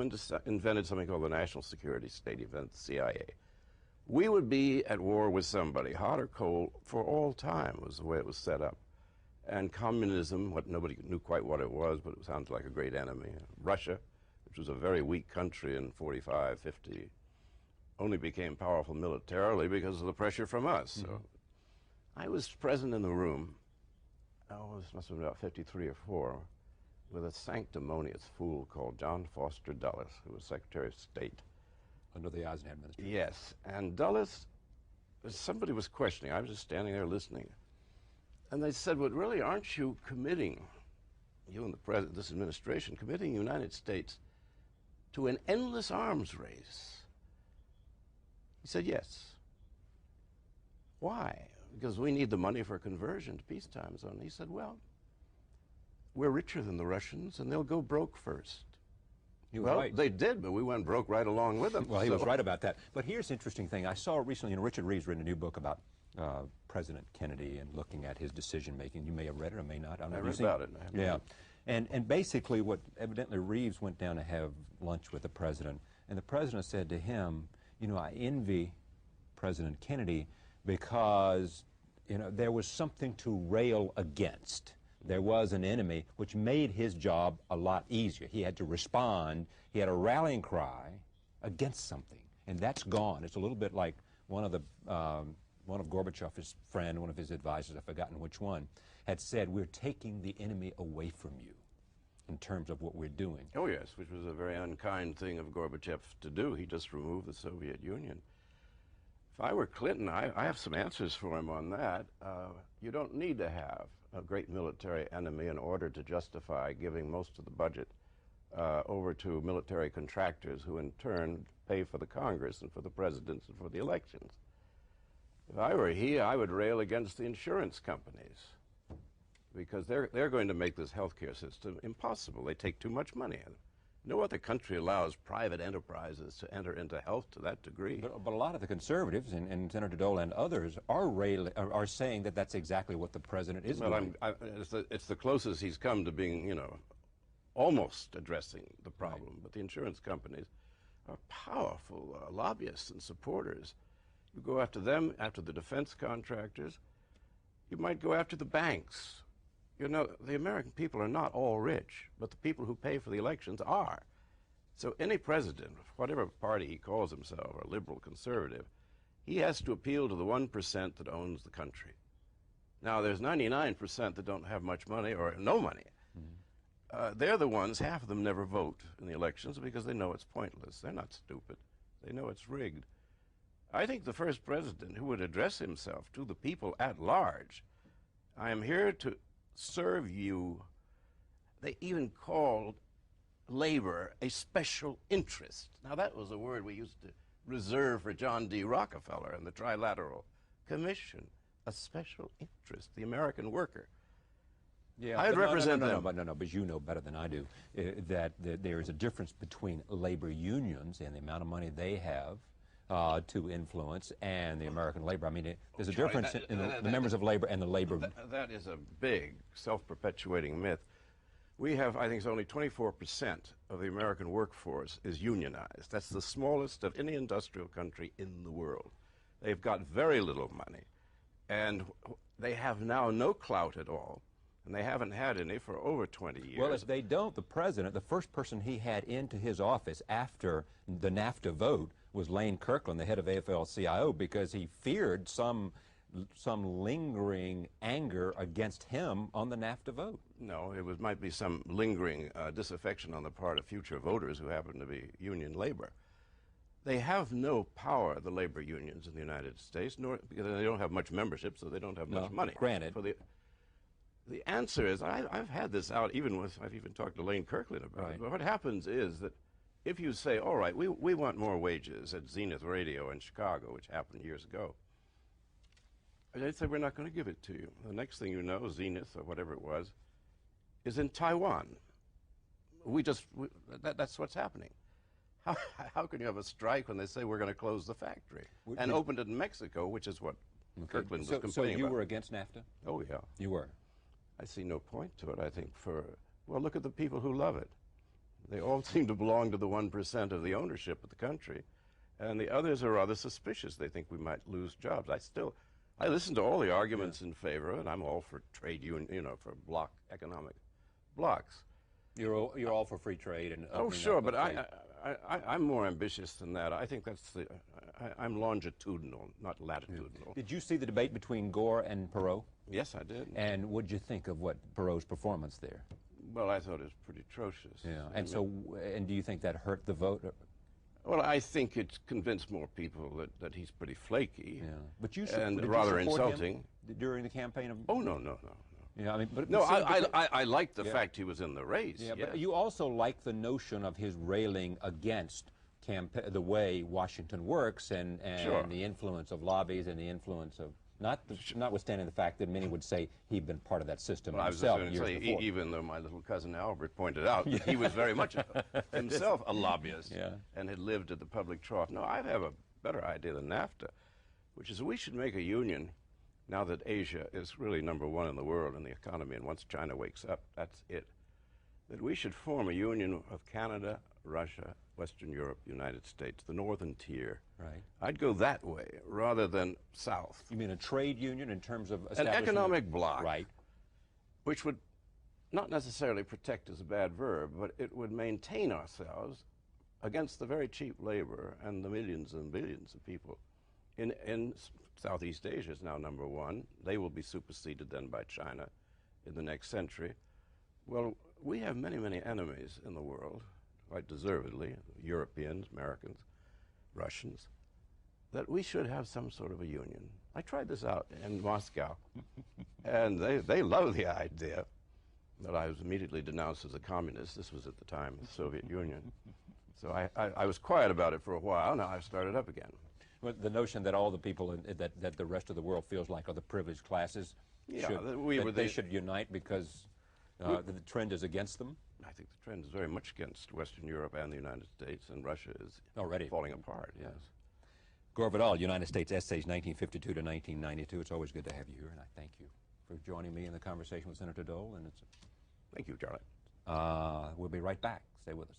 invented something called the National Security State event, the CIA. We would be at war with somebody, hot or cold, for all time was the way it was set up. And communism, what nobody knew quite what it was, but it sounded like a great enemy. Russia, which was a very weak country in 45, 50, only became powerful militarily because of the pressure from us. So I was present in the room, this must have been about 53 or 4, with a sanctimonious fool called John Foster Dulles, who was Secretary of State. Under the Eisenhower administration. Yes, and Dulles, somebody was questioning, I was just standing there listening, and they said, well, really, aren't you committing, you and the president, this administration, committing the United States to an endless arms race? He said, yes. Why? Because we need the money for conversion to peacetime zone. He said, well, we're richer than the Russians, and they'll go broke first. He was well, right. They did, but we went broke right along with them. Well, he was right about that. But here's the interesting thing. I saw recently, Richard Reeves written a new book about President Kennedy and looking at his decision-making. You may have read it or may not. I read about it. Yeah. And basically what evidently Reeves went down to have lunch with the president, and the president said to him, you know, I envy President Kennedy because, you know, there was something to rail against. There was an enemy, which made his job a lot easier. He had to respond. He had a rallying cry against something, and that's gone. It's a little bit like one of Gorbachev's friend, one of his advisors, I've forgotten which one, had said, we're taking the enemy away from you in terms of what we're doing. Oh, yes, which was a very unkind thing of Gorbachev to do. He just removed the Soviet Union. If I were Clinton, I have some answers for him on that. You don't need to have a great military enemy in order to justify giving most of the budget over to military contractors who in turn pay for the Congress and for the presidents and for the elections. If I were he, I would rail against the insurance companies because they're going to make this healthcare system impossible. They take too much money. No other country allows private enterprises to enter into health to that degree. But a lot of the conservatives, and Senator Dole and others, are saying that that's exactly what the president is doing. It's the closest he's come to being, you know, almost addressing the problem. Right. But the insurance companies are powerful lobbyists and supporters. You go after them, after the defense contractors. You might go after the banks. You know, the American people are not all rich, but the people who pay for the elections are. So any president, whatever party he calls himself, or liberal, conservative, he has to appeal to the 1% that owns the country. Now, there's 99% that don't have much money or no money. They're the ones, half of them never vote in the elections because they know it's pointless. They're not stupid. They know it's rigged. I think the first president who would address himself to the people at large, I am here to serve you. They even called labor a special interest. Now that was a word we used to reserve for John D. Rockefeller and the Trilateral Commission. A special interest, the American worker. Yeah, I'd represent them. But you know better than I do that there is a difference between labor unions and the amount of money they have to influence and the American labor. I mean, there's a difference in the members of labor and the labor. That is a big self-perpetuating myth. We have, I think it's only 24% of the American workforce is unionized. That's the smallest of any industrial country in the world. They've got very little money, and they have now no clout at all, and they haven't had any for over 20 years. Well, if they don't, the president, the first person he had into his office after the NAFTA vote was Lane Kirkland, the head of AFL-CIO, because he feared some lingering anger against him on the NAFTA vote. No, might be some lingering disaffection on the part of future voters who happen to be union labor. They have no power, the labor unions in the United States, nor because they don't have much membership, so they don't have much money. Granted. The answer is, I've had this out, I've even talked to Lane Kirkland about it, but what happens is that if you say, all right, we want more wages at Zenith Radio in Chicago, which happened years ago, they say, we're not going to give it to you. The next thing you know, Zenith, or whatever it was, is in Taiwan. That's what's happening. How can you have a strike when they say we're going to close the factory? And opened it in Mexico, which is what Kirkland was complaining about. So you were against NAFTA? Oh, yeah. You were? I see no point to it, I think, well, look at the people who love it. They all seem to belong to the 1% of the ownership of the country. And the others are rather suspicious. They think we might lose jobs. I listen to all the arguments in favor of it. I'm all for trade union, for economic blocks. You're all for free trade and oh, sure, but I'm more ambitious than that. I think I'm longitudinal, not latitudinal. Did you see the debate between Gore and Perot? Yes, I did. And what did you think of Perot's performance there? Well, I thought it was pretty atrocious. Yeah, and do you think that hurt the vote? Well, I think it's convinced more people that he's pretty flaky. Yeah, but you and rather insulting during the campaign of. Oh no. Yeah, I mean, I like the fact he was in the race. Yeah, but you also like the notion of his railing against the way Washington works and the influence of lobbies and the influence of notwithstanding the fact that many would say he'd been part of that system himself. I was going to say, even though my little cousin Albert pointed out that he was very much himself a lobbyist and had lived at the public trough. No, I have a better idea than NAFTA, which is we should make a union now that Asia is really #1 in the world in the economy, and once China wakes up, that's it. That we should form a union of Canada, Russia, Western Europe, United States, the northern tier. Right. I'd go that way rather than south. You mean a trade union in terms of an economic bloc, right? Which would not necessarily protect is a bad verb, but it would maintain ourselves against the very cheap labor and the millions and billions of people. In Southeast Asia is now #1. They will be superseded then by China in the next century. Well, we have many, many enemies in the world, quite deservedly, Europeans, Americans, Russians, that we should have some sort of a union. I tried this out in Moscow, and they love the idea, but I was immediately denounced as a communist. This was at the time of the Soviet Union. So I was quiet about it for a while. Now I've started up again. Well, the notion that all the people that the rest of the world feels like are the privileged classes they should unite because the trend is against them? I think the trend is very much against Western Europe and the United States, and Russia is already falling apart, yes. Gore Vidal, United States Essays, 1952 to 1992. It's always good to have you here, and I thank you for joining me in the conversation with Senator Dole. And Thank you, Charlie. We'll be right back. Stay with us.